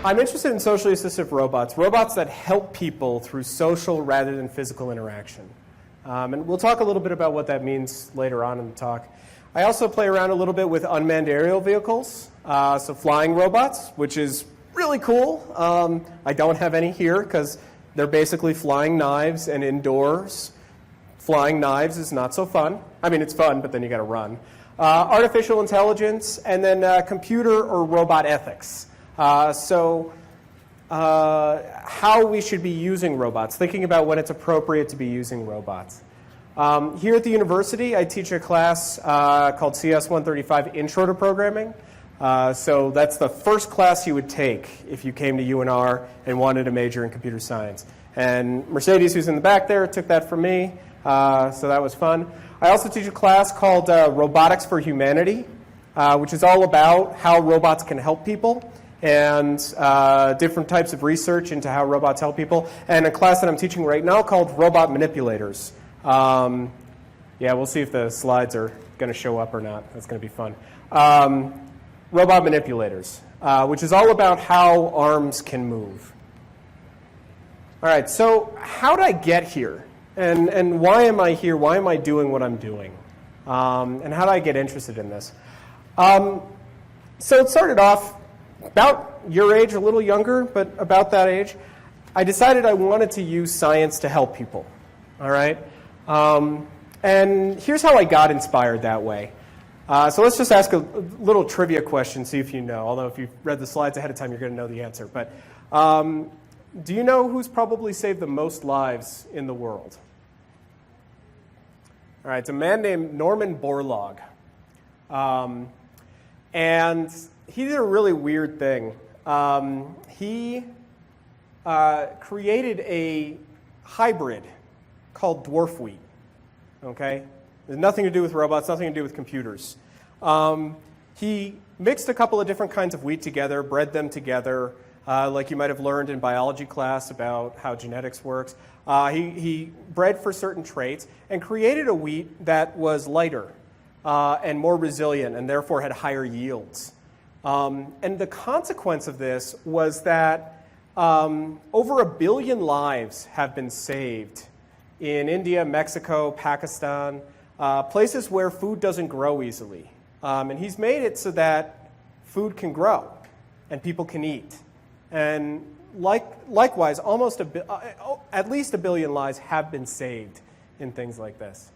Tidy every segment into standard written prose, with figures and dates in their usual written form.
I'm interested in socially assistive robots, robots that help people through social rather than physical interaction. And we'll talk a little bit about what that means later on in the talk. I also play around a little bit with unmanned aerial vehicles, so flying robots, which is really cool. I don't have any here because they're basically flying knives, and indoors, flying knives is not so fun. I mean, it's fun, but then you got to run. Artificial intelligence, and then computer or robot ethics. So how we should be using robots, thinking about when it's appropriate to be using robots. Here at the university, I teach a class called CS 135, Intro to Programming. So that's the first class you would take if you came to UNR and wanted to major in computer science. And Mercedes, who's in the back there, took that from me, so that was fun. I also teach a class called Robotics for Humanity, which is all about how robots can help people and different types of research into how robots help people. And a class that I'm teaching right now called Robot Manipulators. Yeah, we'll see if the slides are going to show up or not. That's going to be fun. Robot Manipulators, which is all about how arms can move. All right, so how did I get here? And why am I here? Why am I doing what I'm doing? And how did I get interested in this? So it started off about your age, a little younger, but about that age. I decided I wanted to use science to help people. All right? And here's how I got inspired that way. So let's just ask a little trivia question, see if you know. Although if you've read the slides ahead of time, you're going to know the answer. But do you know who's probably saved the most lives in the world? All right, it's a man named Norman Borlaug. And he did a really weird thing. He created a hybrid called dwarf wheat. Okay? There's nothing to do with robots, nothing to do with computers. He mixed a couple of different kinds of wheat together, bred them together, like you might have learned in biology class about how genetics works. He bred for certain traits and created a wheat that was lighter and more resilient and therefore had higher yields. And the consequence of this was that over 1 billion lives have been saved in India, Mexico, Pakistan, places where food doesn't grow easily. And he's made it so that food can grow and people can eat. And likewise, at least 1 billion lives have been saved in things like this,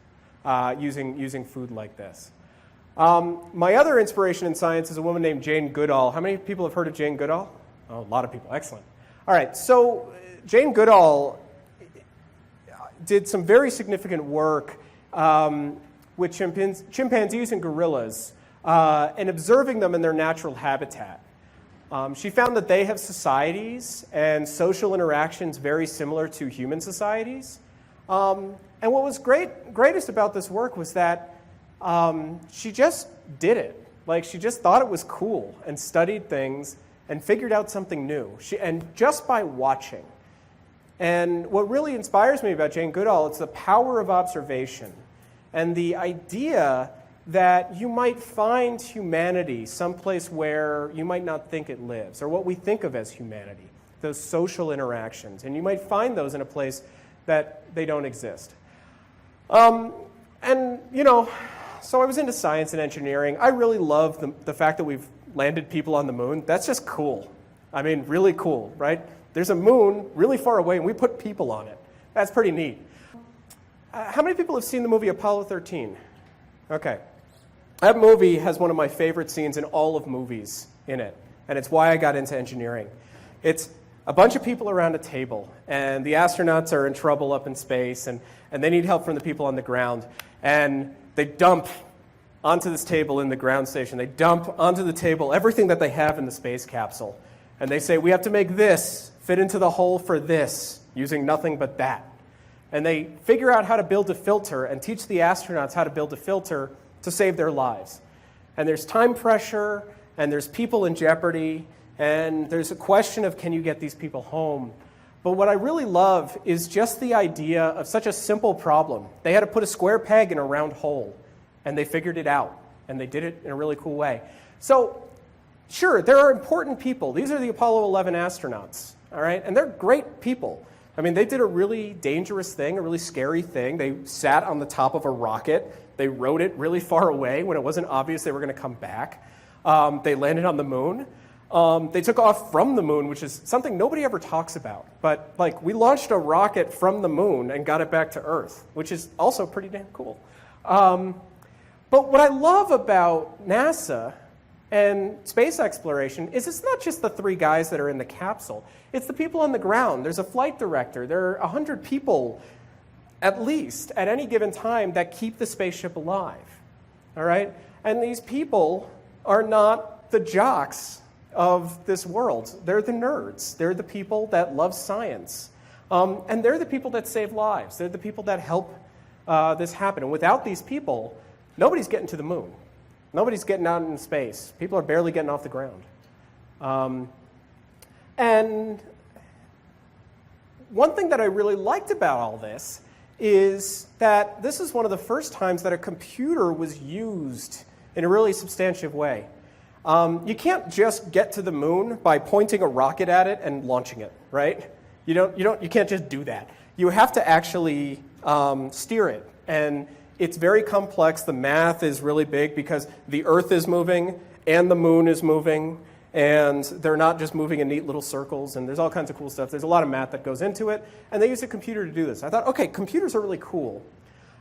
using food like this. My other inspiration in science is a woman named Jane Goodall. How many people have heard of Jane Goodall? Oh, a lot of people. Excellent. All right, so Jane Goodall did some very significant work with chimpanzees and gorillas and observing them in their natural habitat. She found that they have societies and social interactions very similar to human societies. And what was greatest about this work was that she just did it. Like, she just thought it was cool and studied things and figured out something new. And just by watching. And what really inspires me about Jane Goodall is the power of observation and the idea that you might find humanity someplace where you might not think it lives, or what we think of as humanity, those social interactions. And you might find those in a place that they don't exist. And, you know, so I was into science and engineering. I really love the fact that we've landed people on the moon. That's just cool. I mean, really cool, right? There's a moon really far away, and we put people on it. That's pretty neat. How many people have seen the movie Apollo 13? Okay. That movie has one of my favorite scenes in all of movies in it, and it's why I got into engineering. It's a bunch of people around a table, and the astronauts are in trouble up in space, and they need help from the people on the ground. And they dump onto this table in the ground station. They dump onto the table everything that they have in the space capsule. And they say, we have to make this fit into the hole for this, using nothing but that. And they figure out how to build a filter and teach the astronauts how to build a filter to save their lives. And there's time pressure, and there's people in jeopardy, and there's a question of, can you get these people home? But what I really love is just the idea of such a simple problem. They had to put a square peg in a round hole, and they figured it out, and they did it in a really cool way. So Sure, there are important people. These are the Apollo 11 astronauts, all right? And they're great people. I mean, they did a really dangerous thing, a really scary thing. They sat on the top of a rocket. They rode it really far away when it wasn't obvious they were going to come back. They landed on the moon. They took off from the moon, which is something nobody ever talks about. But like, we launched a rocket from the moon and got it back to Earth, which is also pretty damn cool. But what I love about NASA and space exploration is it's not just the 3 guys that are in the capsule. It's the people on the ground. There's a flight director. There are 100 people, at least, at any given time that keep the spaceship alive. All right? And these people are not the jocks of this world. They're the nerds. They're the people that love science. And they're the people that save lives. They're the people that help this happen. And without these people, nobody's getting to the moon. Nobody's getting out in space. People are barely getting off the ground. And one thing that I really liked about all this is that this is one of the first times that a computer was used in a really substantive way. You can't just get to the moon by pointing a rocket at it and launching it, right? You can't just do that. You have to actually steer it. And it's very complex. The math is really big because the Earth is moving and the moon is moving, and they're not just moving in neat little circles, and there's all kinds of cool stuff. There's a lot of math that goes into it, and they use a computer to do this. I thought, okay, computers are really cool.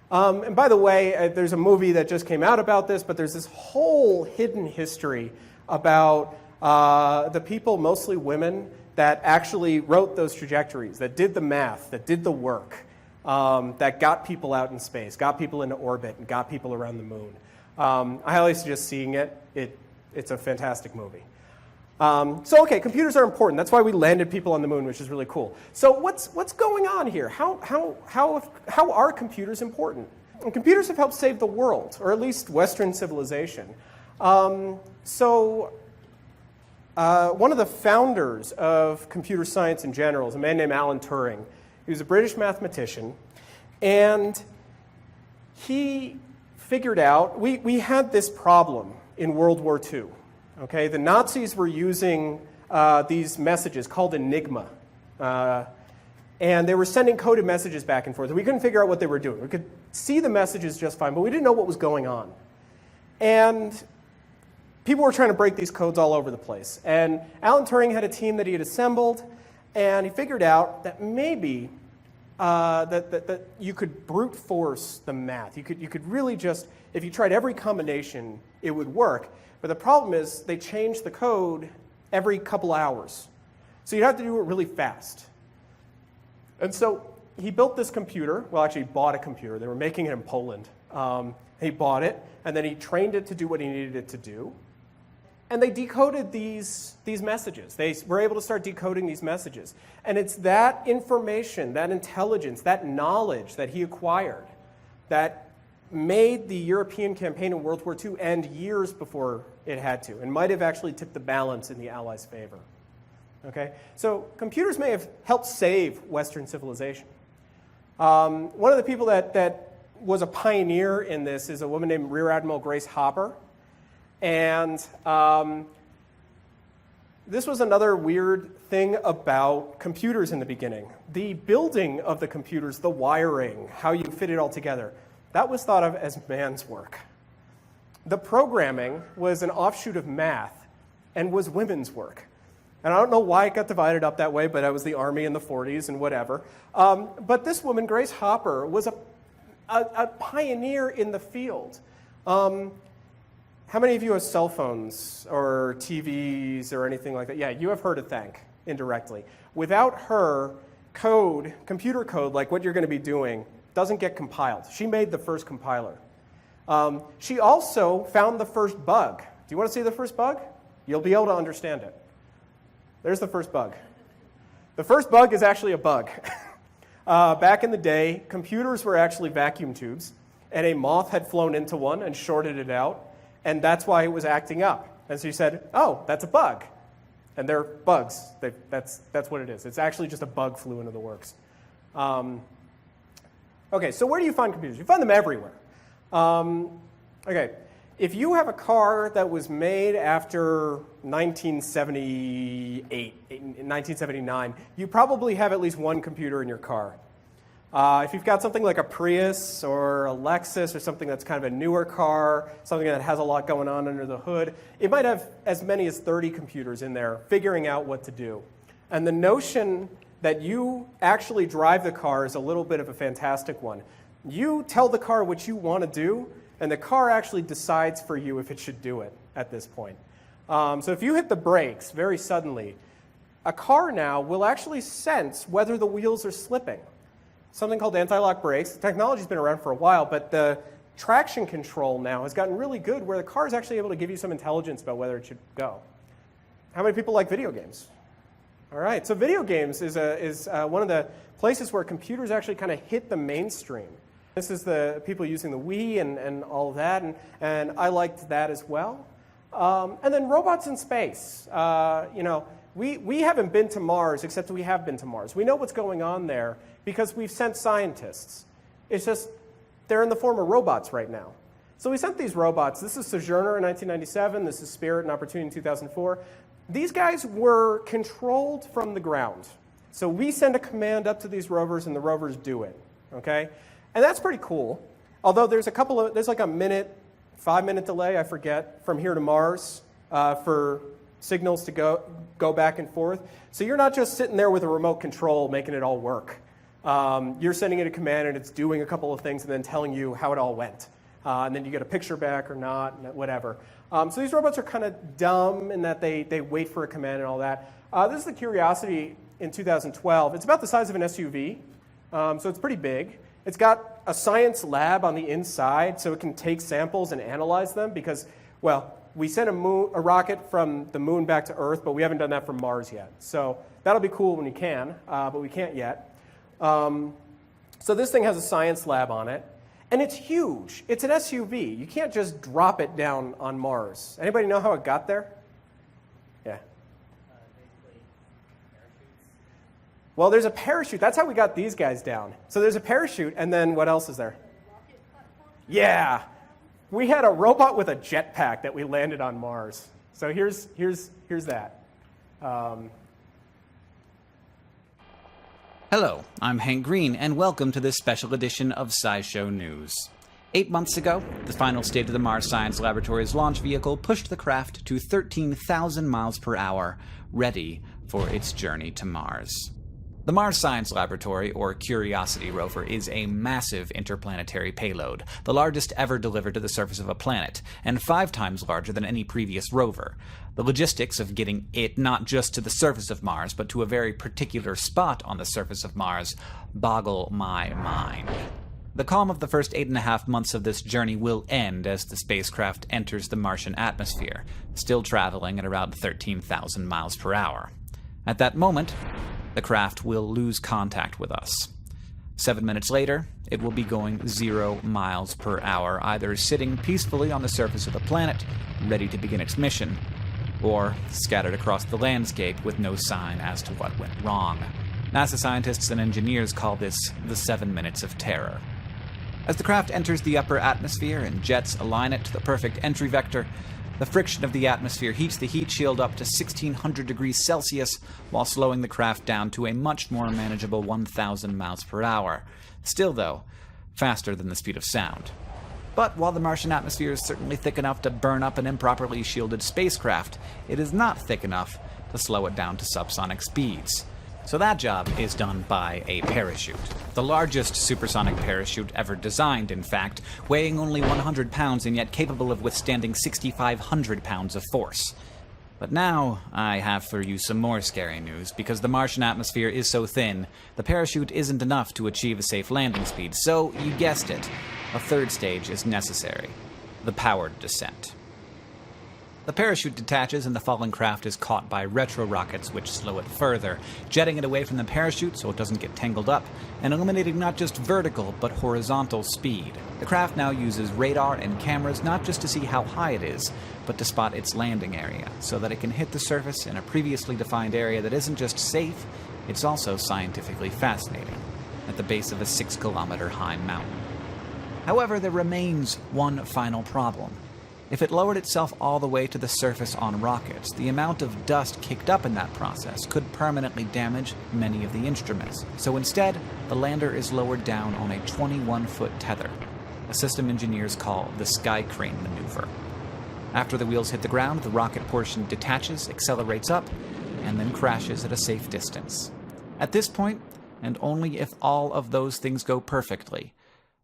And by the way, there's a movie that just came out about this, but there's this whole hidden history about the people, mostly women, that actually wrote those trajectories, that did the math, that did the work. That got people out in space, got people into orbit, and got people around the moon. I highly suggest seeing it. It's a fantastic movie. Okay, computers are important. That's why we landed people on the moon, which is really cool. So what's going on here? How are computers important? And computers have helped save the world, or at least Western civilization. One of the founders of computer science in general is a man named Alan Turing. He was a British mathematician, and he figured out, we had this problem in World War II. Okay? The Nazis were using these messages called Enigma, and they were sending coded messages back and forth. We couldn't figure out what they were doing. We could see the messages just fine, but we didn't know what was going on. And people were trying to break these codes all over the place. And Alan Turing had a team that he had assembled, and he figured out that maybe that you could brute force the math. You could really just, if you tried every combination, it would work. But the problem is they changed the code every couple hours. So you'd have to do it really fast. And so he built this computer. Well, actually, he bought a computer. They were making it in Poland. He bought it, and then he trained it to do what he needed it to do. And they decoded these messages. They were able to start decoding these messages. And it's that information, that intelligence, that knowledge that he acquired that made the European campaign in World War II end years before it had to, and might have actually tipped the balance in the Allies' favor. Okay? So computers may have helped save Western civilization. One of the people that was a pioneer in this is a woman named Rear Admiral Grace Hopper. And this was another weird thing about computers in the beginning. The building of the computers, the wiring, how you fit it all together, that was thought of as man's work. The programming was an offshoot of math and was women's work. And I don't know why it got divided up that way, but I was the Army in the 40s and whatever. But this woman, Grace Hopper, was a pioneer in the field. How many of you have cell phones or TVs or anything like that? Yeah, you have her to thank indirectly. Without her, computer code, like what you're going to be doing, doesn't get compiled. She made the first compiler. She also found the first bug. Do you want to see the first bug? You'll be able to understand it. There's the first bug. The first bug is actually a bug. Back in the day, computers were actually vacuum tubes, and a moth had flown into one and shorted it out. And that's why it was acting up. And so you said, oh, that's a bug. And they're bugs. That's what it is. It's actually just a bug flew into the works. Okay, so where do you find computers? You find them everywhere. Okay, If you have a car that was made after 1979, you probably have at least one computer in your car. If you've got something like a Prius or a Lexus or something that's kind of a newer car, something that has a lot going on under the hood, it might have as many as 30 computers in there figuring out what to do. And the notion that you actually drive the car is a little bit of a fantastic one. You tell the car what you want to do, and the car actually decides for you if it should do it at this point. So if you hit the brakes very suddenly, a car now will actually sense whether the wheels are slipping. Something called anti-lock brakes. The technology's been around for a while, but the traction control now has gotten really good where the car is actually able to give you some intelligence about whether it should go. How many people like video games? All right, so video games is one of the places where computers actually kind of hit the mainstream. This is the people using the Wii and all of that, and I liked that as well. And then robots in space. We haven't been to Mars, except we have been to Mars. We know what's going on there because we've sent scientists. It's just they're in the form of robots right now. So we sent these robots. This is Sojourner in 1997. This is Spirit and Opportunity in 2004. These guys were controlled from the ground. So we send a command up to these rovers, and the rovers do it. Okay? And that's pretty cool. Although there's like a 5-minute delay, I forget, from here to Mars for signals to go back and forth. So you're not just sitting there with a remote control making it all work. You're sending it a command, and it's doing a couple of things and then telling you how it all went. And then you get a picture back or not, whatever. So these robots are kind of dumb in that they wait for a command and all that. This is the Curiosity in 2012. It's about the size of an SUV, so it's pretty big. It's got a science lab on the inside, so it can take samples and analyze them because, well, we sent a rocket from the moon back to Earth, but we haven't done that from Mars yet. So that'll be cool when we can, but we can't yet. So this thing has a science lab on it, and it's huge. It's an SUV. You can't just drop it down on Mars. Anybody know how it got there? Yeah. Well, there's a parachute. That's how we got these guys down. So there's a parachute, and then what else is there? Yeah. We had a robot with a jetpack that we landed on Mars. So here's that. Hello, I'm Hank Green, and welcome to this special edition of SciShow News. 8 months ago, the final stage of the Mars Science Laboratory's launch vehicle pushed the craft to 13,000 miles per hour, ready for its journey to Mars. The Mars Science Laboratory, or Curiosity rover, is a massive interplanetary payload, the largest ever delivered to the surface of a planet, and 5 times larger than any previous rover. The logistics of getting it not just to the surface of Mars, but to a very particular spot on the surface of Mars, boggle my mind. The calm of the first 8.5 months of this journey will end as the spacecraft enters the Martian atmosphere, still traveling at around 13,000 miles per hour. At that moment, the craft will lose contact with us. 7 minutes later, it will be going 0 miles per hour, either sitting peacefully on the surface of the planet, ready to begin its mission, or scattered across the landscape with no sign as to what went wrong. NASA scientists and engineers call this the 7 minutes of terror. As the craft enters the upper atmosphere and jets align it to the perfect entry vector, the friction of the atmosphere heats the heat shield up to 1,600 degrees Celsius while slowing the craft down to a much more manageable 1,000 miles per hour. Still, though, faster than the speed of sound. But while the Martian atmosphere is certainly thick enough to burn up an improperly shielded spacecraft, it is not thick enough to slow it down to subsonic speeds. So that job is done by a parachute. The largest supersonic parachute ever designed, in fact, weighing only 100 pounds and yet capable of withstanding 6,500 pounds of force. But now, I have for you some more scary news, because the Martian atmosphere is so thin, the parachute isn't enough to achieve a safe landing speed, so, you guessed it, a third stage is necessary: the powered descent. The parachute detaches and the falling craft is caught by retro-rockets which slow it further, jetting it away from the parachute so it doesn't get tangled up, and eliminating not just vertical but horizontal speed. The craft now uses radar and cameras not just to see how high it is, but to spot its landing area, so that it can hit the surface in a previously defined area that isn't just safe, it's also scientifically fascinating, at the base of a 6-kilometer high mountain. However, there remains one final problem. If it lowered itself all the way to the surface on rockets, the amount of dust kicked up in that process could permanently damage many of the instruments. So instead, the lander is lowered down on a 21-foot tether, a system engineers call the sky crane maneuver. After the wheels hit the ground, the rocket portion detaches, accelerates up, and then crashes at a safe distance. At this point, and only if all of those things go perfectly,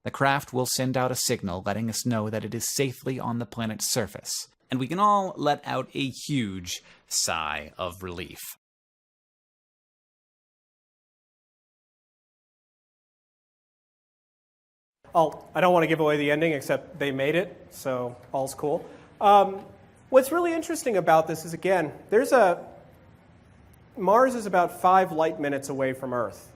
the craft will send out a signal letting us know that it is safely on the planet's surface, and we can all let out a huge sigh of relief. I don't want to give away the ending, except they made it, so all's cool. What's really interesting about this is, again, Mars is about 5 light minutes away from Earth.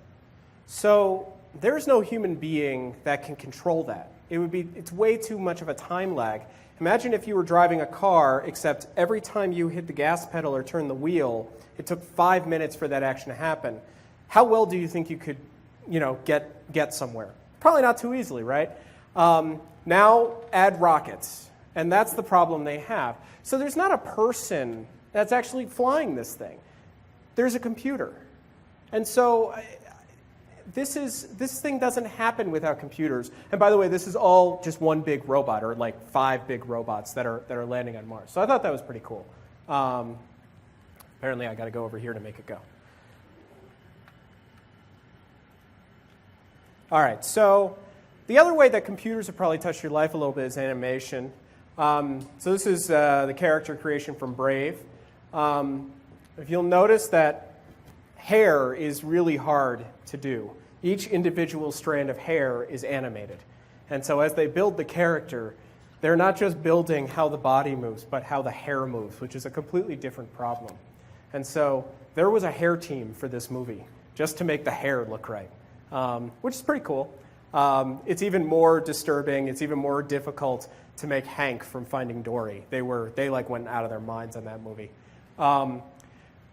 So there's no human being that can control that. It's way too much of a time lag. Imagine if you were driving a car, except every time you hit the gas pedal or turn the wheel, it took 5 minutes for that action to happen. How well do you think you could, get somewhere? Probably not too easily, right? Now add rockets, and that's the problem they have. So there's not a person that's actually flying this thing. There's a computer. And so this thing doesn't happen without computers. And by the way, this is all just one big robot, or like 5 big robots that are landing on Mars. So I thought that was pretty cool. Apparently I got to go over here to make it go. All right, so the other way that computers have probably touched your life a little bit is animation. So this is the character creation from Brave. If you'll notice that hair is really hard to do. Each individual strand of hair is animated. And so as they build the character, they're not just building how the body moves, but how the hair moves, which is a completely different problem. And so there was a hair team for this movie, just to make the hair look right, which is pretty cool. It's even more disturbing, it's even more difficult to make Hank from Finding Dory. They went out of their minds on that movie.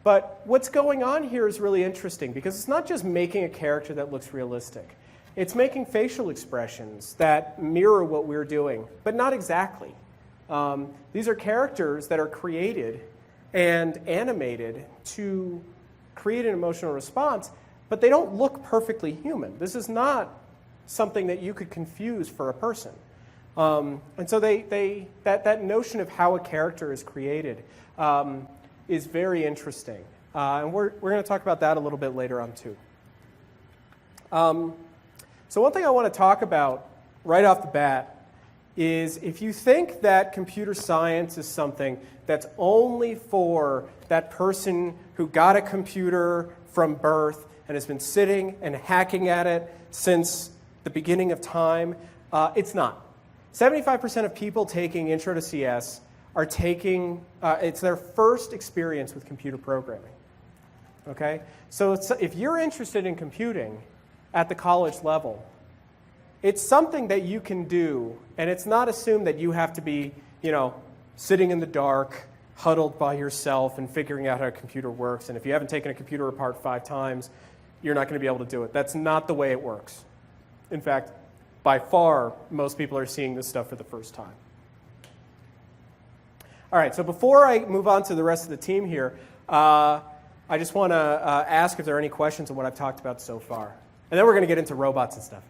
But what's going on here is really interesting, because it's not just making a character that looks realistic. It's making facial expressions that mirror what we're doing, but not exactly. These are characters that are created and animated to create an emotional response, but they don't look perfectly human. This is not something that you could confuse for a person. And so that notion of how a character is created is very interesting. And we're going to talk about that a little bit later on, too. So one thing I want to talk about right off the bat is, if you think that computer science is something that's only for that person who got a computer from birth and has been sitting and hacking at it since the beginning of time, it's not. 75% of people taking Intro to CS are taking, it's their first experience with computer programming. Okay? So if you're interested in computing at the college level, it's something that you can do, and it's not assumed that you have to be, sitting in the dark, huddled by yourself and figuring out how a computer works. And if you haven't taken a computer apart 5 times, you're not going to be able to do it. That's not the way it works. In fact, by far, most people are seeing this stuff for the first time. All right, so before I move on to the rest of the team here, I just want to ask if there are any questions on what I've talked about so far. And then we're going to get into robots and stuff.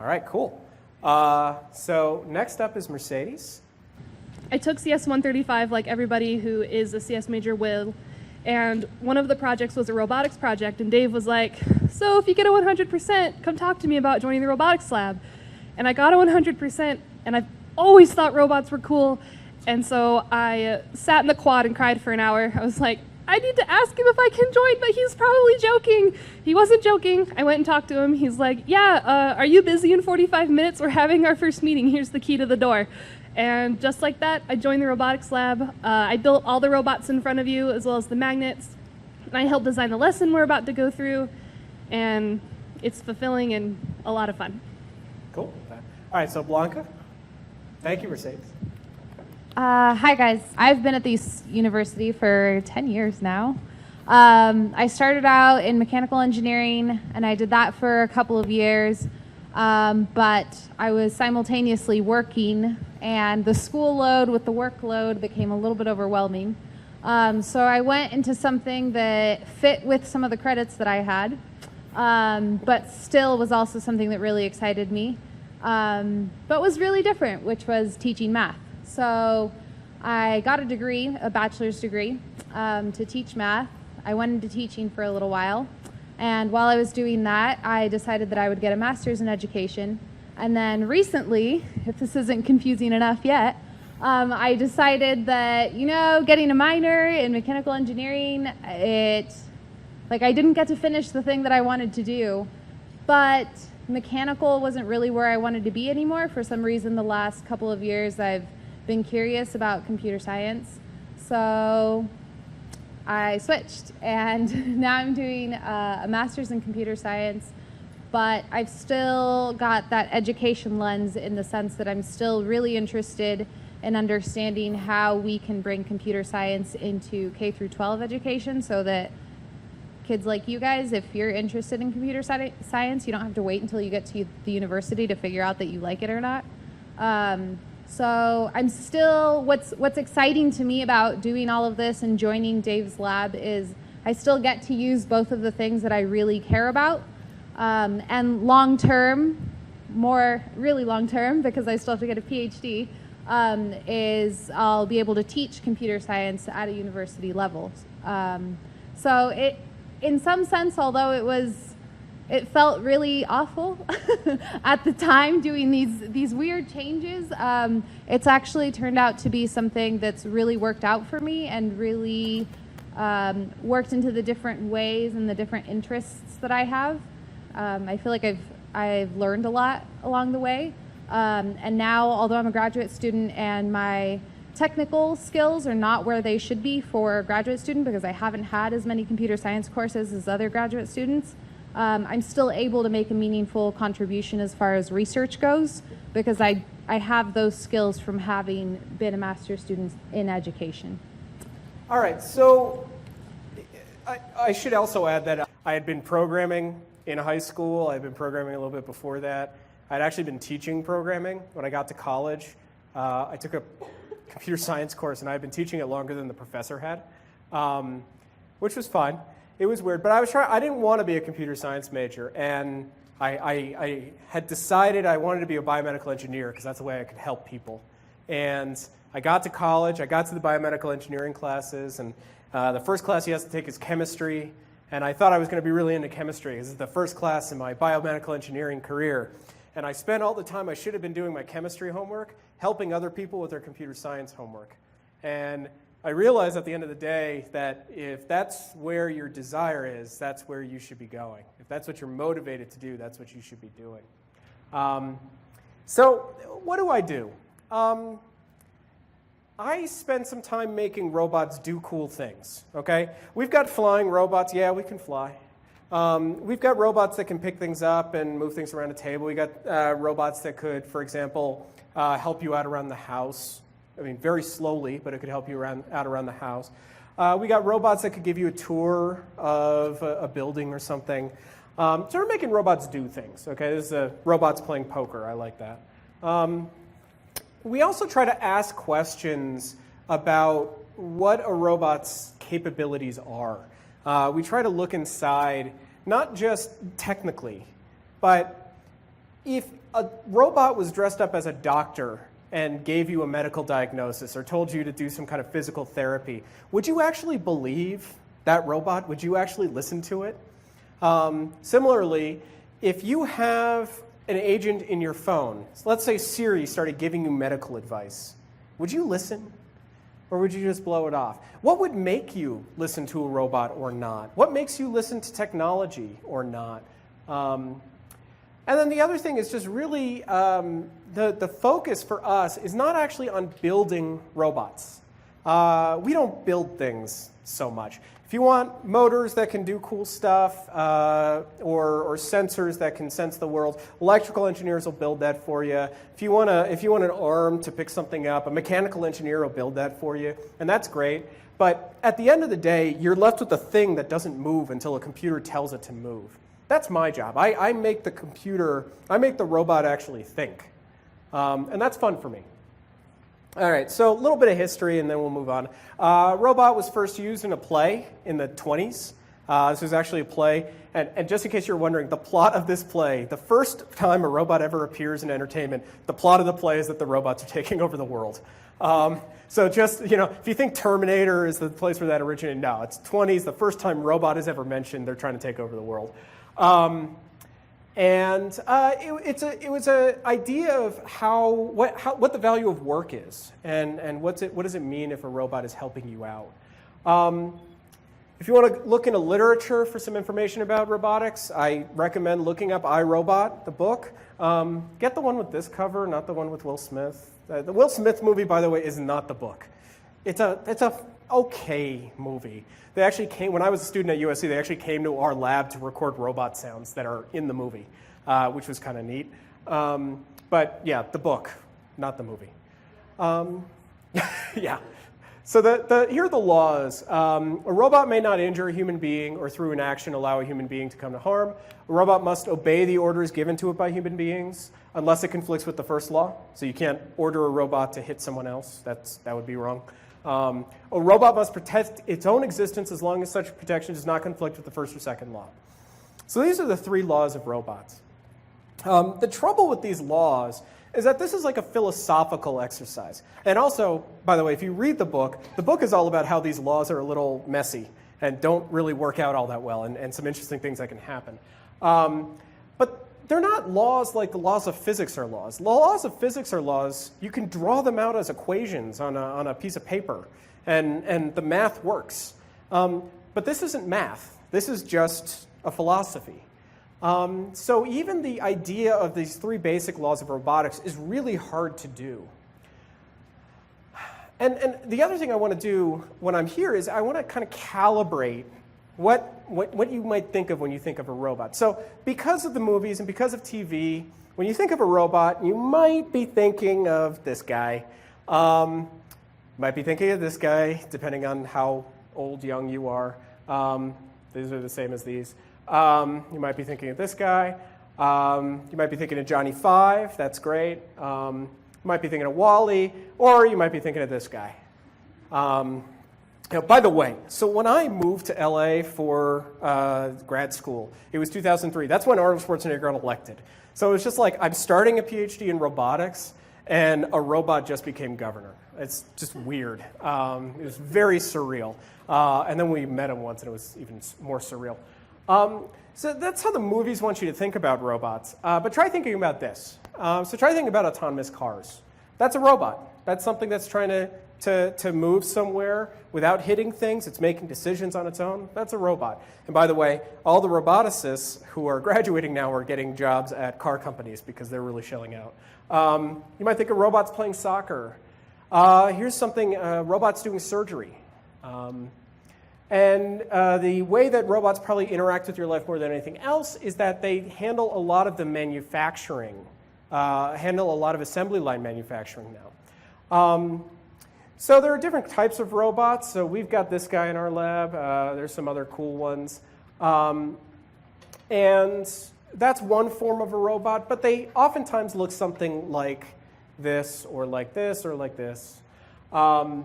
All right, cool. So next up is Mercedes. I took CS 135 like everybody who is a CS major will, and one of the projects was a robotics project, and Dave was like, so if you get a 100%, come talk to me about joining the robotics lab. And I got a 100%, and I've always thought robots were cool, and so I sat in the quad and cried for an hour. I was like, I need to ask him if I can join, but he's probably joking. He wasn't joking. I went and talked to him. He's like, yeah, are you busy in 45 minutes? We're having our first meeting. Here's the key to the door. And just like that, I joined the robotics lab. I built all the robots in front of you, as well as the magnets. And I helped design the lesson we're about to go through. And it's fulfilling and a lot of fun. Cool. All right, so Blanca. Thank you, Mercedes. Hi, guys. I've been at this university for 10 years now. I started out in mechanical engineering, and I did that for a couple of years. But I was simultaneously working and the school load with the workload became a little bit overwhelming. So I went into something that fit with some of the credits that I had, but still was also something that really excited me, but was really different, which was teaching math. So I got a degree, a bachelor's degree, to teach math. I went into teaching for a little while, and while I was doing that, I decided that I would get a master's in education. And then recently, if this isn't confusing enough yet, I decided that, getting a minor in mechanical engineering, I didn't get to finish the thing that I wanted to do, but mechanical wasn't really where I wanted to be anymore. For some reason, the last couple of years, I've been curious about computer science. So I switched, and now I'm doing a master's in computer science, but I've still got that education lens in the sense that I'm still really interested in understanding how we can bring computer science into K through 12 education, so that kids like you guys, if you're interested in computer science, you don't have to wait until you get to the university to figure out that you like it or not. So I'm still, what's exciting to me about doing all of this and joining Dave's lab is I still get to use both of the things that I really care about. And long term, really long term, because I still have to get a PhD, is I'll be able to teach computer science at a university level. So it, in some sense, although it felt really awful at the time doing these weird changes, it's actually turned out to be something that's really worked out for me and really worked into the different ways and the different interests that I have. I feel like I've learned a lot along the way. And now, although I'm a graduate student and my technical skills are not where they should be for a graduate student because I haven't had as many computer science courses as other graduate students, I'm still able to make a meaningful contribution as far as research goes because I have those skills from having been a master's student in education. All right, so I should also add that I had been programming in high school. I had been programming a little bit before that. I'd actually been teaching programming when I got to college. I took a computer science course, and I had been teaching it longer than the professor had, which was fun. It was weird, but I didn't want to be a computer science major, and I had decided I wanted to be a biomedical engineer because that's the way I could help people. And I got to college, I got to the biomedical engineering classes, and the first class you have to take is chemistry, and I thought I was going to be really into chemistry. This is the first class in my biomedical engineering career. And I spent all the time I should have been doing my chemistry homework, helping other people with their computer science homework. And I realized at the end of the day that if that's where your desire is, that's where you should be going. If that's what you're motivated to do, that's what you should be doing. So what do? I spent some time making robots do cool things, okay? We've got flying robots. Yeah, we can fly. We've got robots that can pick things up and move things around a table. We got robots that could, for example, help you out around the house. I mean, very slowly, but it could help you out around the house. We got robots that could give you a tour of a building or something. So we're making robots do things. Okay, this is robots playing poker. I like that. We also try to ask questions about what a robot's capabilities are. We try to look inside, not just technically, but if a robot was dressed up as a doctor and gave you a medical diagnosis or told you to do some kind of physical therapy, would you actually believe that robot? Would you actually listen to it? Similarly, if you have an agent in your phone, so let's say Siri started giving you medical advice, would you listen? Or would you just blow it off? What would make you listen to a robot or not? What makes you listen to technology or not? And then the other thing is just really the focus for us is not actually on building robots. We don't build things so much. If you want motors that can do cool stuff or sensors that can sense the world, electrical engineers will build that for you. If you want an arm to pick something up, a mechanical engineer will build that for you, and that's great. But at the end of the day, you're left with a thing that doesn't move until a computer tells it to move. That's my job. I make the robot actually think. And that's fun for me. All right, so a little bit of history, and then we'll move on. Robot was first used in a play in the 20s. This was actually a play, and just in case you're wondering, the plot of this play, the first time a robot ever appears in entertainment, the plot of the play is that the robots are taking over the world. So just, if you think Terminator is the place where that originated, no, it's 20s, the first time robot is ever mentioned, they're trying to take over the world. It was an idea of what the value of work is, and what does it mean if a robot is helping you out. If you want to look into literature for some information about robotics, I recommend looking up IRobot, the book. Get the one with this cover, not the one with Will Smith. The Will Smith movie, by the way, is not the book. It's a okay movie. They actually came, when I was a student at USC, they actually came to our lab to record robot sounds that are in the movie, which was kind of neat. But yeah, the book, not the movie. Yeah. So here are the laws. A robot may not injure a human being or through an action allow a human being to come to harm. A robot must obey the orders given to it by human beings unless it conflicts with the first law. So you can't order a robot to hit someone else. That would be wrong. A robot must protect its own existence as long as such protection does not conflict with the first or second law. So these are the 3 laws of robots. The trouble with these laws is that this is like a philosophical exercise. And also, by the way, if you read the book is all about how these laws are a little messy and don't really work out all that well, and some interesting things that can happen. But they're not laws like the laws of physics are laws. The laws of physics are laws, you can draw them out as equations on a piece of paper, and the math works. But this isn't math. This is just a philosophy. So even the idea of these 3 basic laws of robotics is really hard to do. And the other thing I want to do when I'm here is I want to kind of calibrate what you might think of when you think of a robot. So because of the movies and because of TV, when you think of a robot, you might be thinking of this guy. Might be thinking of this guy, depending on how old, young you are. These are the same as these. You might be thinking of this guy. You might be thinking of Johnny Five. That's great. You might be thinking of Wall-E, or you might be thinking of this guy. By the way, so when I moved to LA for grad school, it was 2003. That's when Arnold Schwarzenegger got elected. So it was just like I'm starting a PhD in robotics, and a robot just became governor. It's just weird. It was very surreal. And then we met him once, and it was even more surreal. So that's how the movies want you to think about robots. But try thinking about this. So try thinking about autonomous cars. That's a robot. That's something that's trying to move somewhere without hitting things. It's making decisions on its own. That's a robot. And by the way, all the roboticists who are graduating now are getting jobs at car companies because they're really shelling out. You might think of robots playing soccer. Here's something, robots doing surgery. And the way that robots probably interact with your life more than anything else is that they handle a lot of the manufacturing, handle a lot of assembly line manufacturing now. So there are different types of robots. So we've got this guy in our lab. There's some other cool ones. And that's one form of a robot, but they oftentimes look something like this, or like this, or like this. And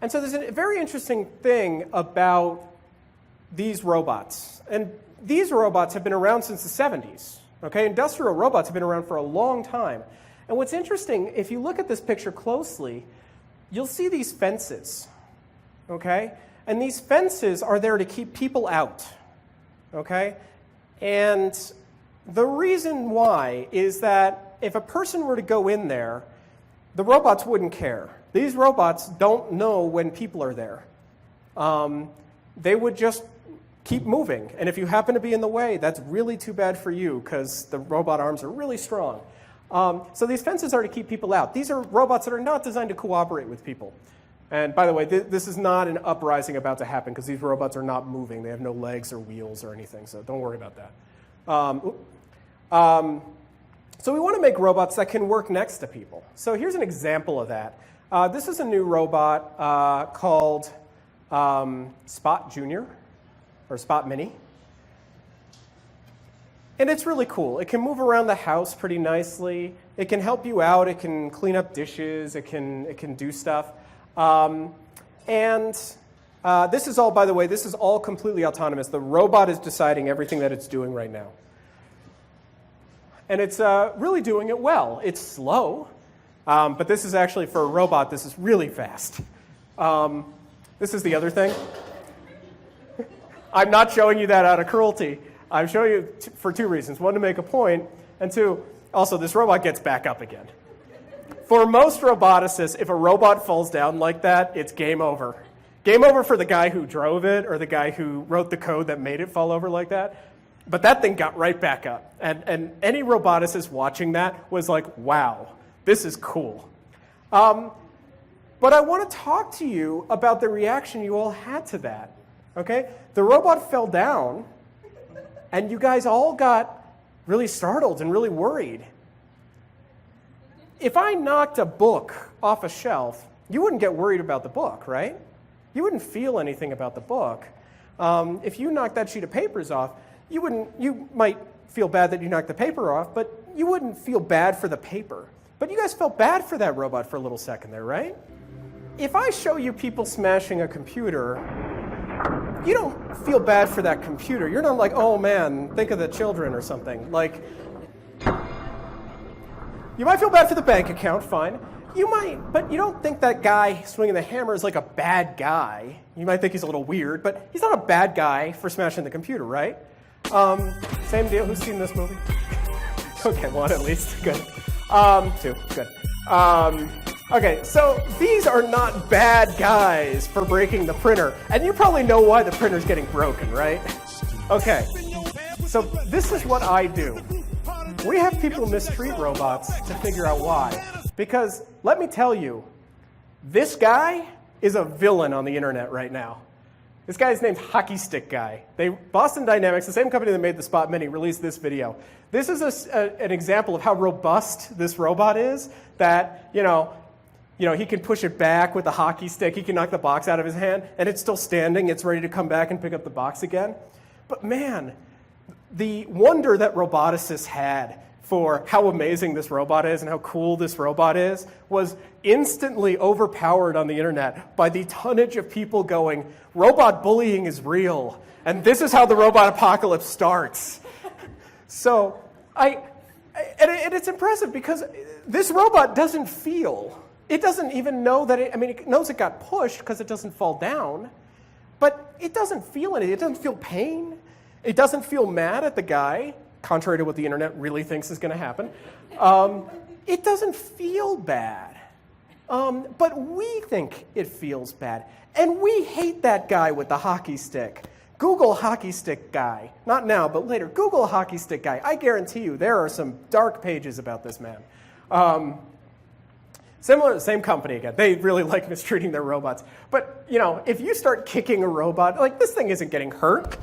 so there's a very interesting thing about these robots. And these robots have been around since the 70s. Okay? Industrial robots have been around for a long time. And what's interesting, if you look at this picture closely, you'll see these fences. Okay? And these fences are there to keep people out. Okay? And the reason why is that if a person were to go in there, the robots wouldn't care. These robots don't know when people are there. They would just keep moving. And if you happen to be in the way, that's really too bad for you because the robot arms are really strong. So these fences are to keep people out. These are robots that are not designed to cooperate with people. And by the way, this is not an uprising about to happen because these robots are not moving. They have no legs or wheels or anything, so don't worry about that. So we want to make robots that can work next to people. So here's an example of that. This is a new robot called Spot Junior, or Spot Mini. And it's really cool. It can move around the house pretty nicely. It can help you out. It can clean up dishes. It can do stuff. This is all, by the way, this is all completely autonomous. The robot is deciding everything that it's doing right now. And it's really doing it well. It's slow, but this is actually, for a robot, this is really fast. This is the other thing. I'm not showing you that out of cruelty. I'm showing you for two reasons. One, to make a point, and two, also this robot gets back up again. For most roboticists, if a robot falls down like that, it's game over. Game over for the guy who drove it or the guy who wrote the code that made it fall over like that. But that thing got right back up. And any roboticist watching that was like, wow, this is cool. But I want to talk to you about the reaction you all had to that. Okay? The robot fell down, and you guys all got really startled and really worried. If I knocked a book off a shelf, you wouldn't get worried about the book, right? You wouldn't feel anything about the book. If you knocked that sheet of papers off, you might feel bad that you knocked the paper off, but you wouldn't feel bad for the paper. But you guys felt bad for that robot for a little second there, right? If I show you people smashing a computer, you don't feel bad for that computer. You're not like, oh man, think of the children or something. Like, you might feel bad for the bank account, fine. You might, but you don't think that guy swinging the hammer is like a bad guy. You might think he's a little weird, but he's not a bad guy for smashing the computer, right? Same deal. Who's seen this movie? Okay, one at least. Good. Two. Good. Okay, so these are not bad guys for breaking the printer. And you probably know why the printer's getting broken, right? Okay, so this is what I do. We have people mistreat robots to figure out why. Because, let me tell you, this guy is a villain on the internet right now. This guy's named Hockey Stick Guy. Boston Dynamics, the same company that made the Spot Mini, released this video. This is an example of how robust this robot is, that, you know, he can push it back with the hockey stick. He can knock the box out of his hand, and it's still standing. It's ready to come back and pick up the box again. But man, the wonder that roboticists had for how amazing this robot is and how cool this robot is was instantly overpowered on the internet by the tonnage of people going, robot bullying is real, and this is how the robot apocalypse starts. So, and it's impressive because this robot doesn't feel. It doesn't even know that it knows it got pushed because it doesn't fall down, but it doesn't feel anything. It doesn't feel pain. It doesn't feel mad at the guy, contrary to what the internet really thinks is going to happen. It doesn't feel bad, but we think it feels bad. And we hate that guy with the hockey stick. Google hockey stick guy. Not now, but later. Google hockey stick guy. I guarantee you there are some dark pages about this man. Same company again. They really like mistreating their robots. But, if you start kicking a robot, like this thing isn't getting hurt,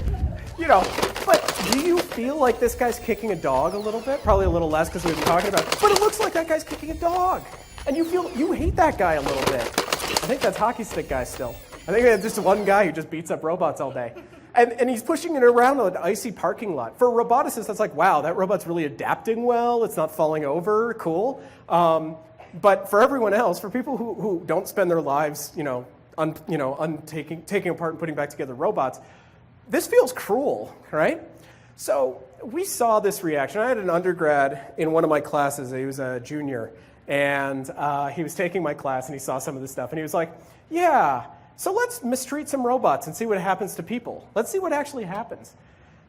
but do you feel like this guy's kicking a dog a little bit? Probably a little less because we've been talking about it. But it looks like that guy's kicking a dog. And you hate that guy a little bit. I think that's hockey stick guy still. I think that's just one guy who just beats up robots all day. And he's pushing it around an icy parking lot. For a roboticist, that's like, wow, that robot's really adapting well. It's not falling over. Cool. But for everyone else, for people who don't spend their lives, taking apart and putting back together robots, this feels cruel, right? So we saw this reaction. I had an undergrad in one of my classes. He was a junior, and he was taking my class, and he saw some of this stuff, and he was like, yeah, so let's mistreat some robots and see what happens to people. Let's see what actually happens.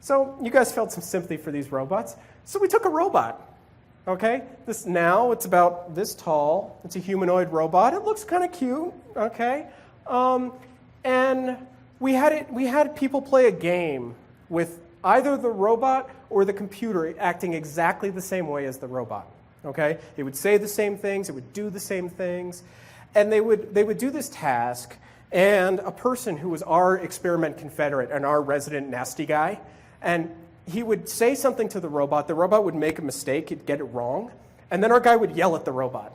So you guys felt some sympathy for these robots. So we took a robot. Okay, it's about this tall. It's a humanoid robot. It looks kind of cute. Okay, and we had people play a game with either the robot or the computer acting exactly the same way as the robot. Okay, it would say the same things. It would do the same things, and they would do this task. And a person who was our experiment confederate and our resident nasty guy, and he would say something to the robot would make a mistake, he'd get it wrong, and then our guy would yell at the robot.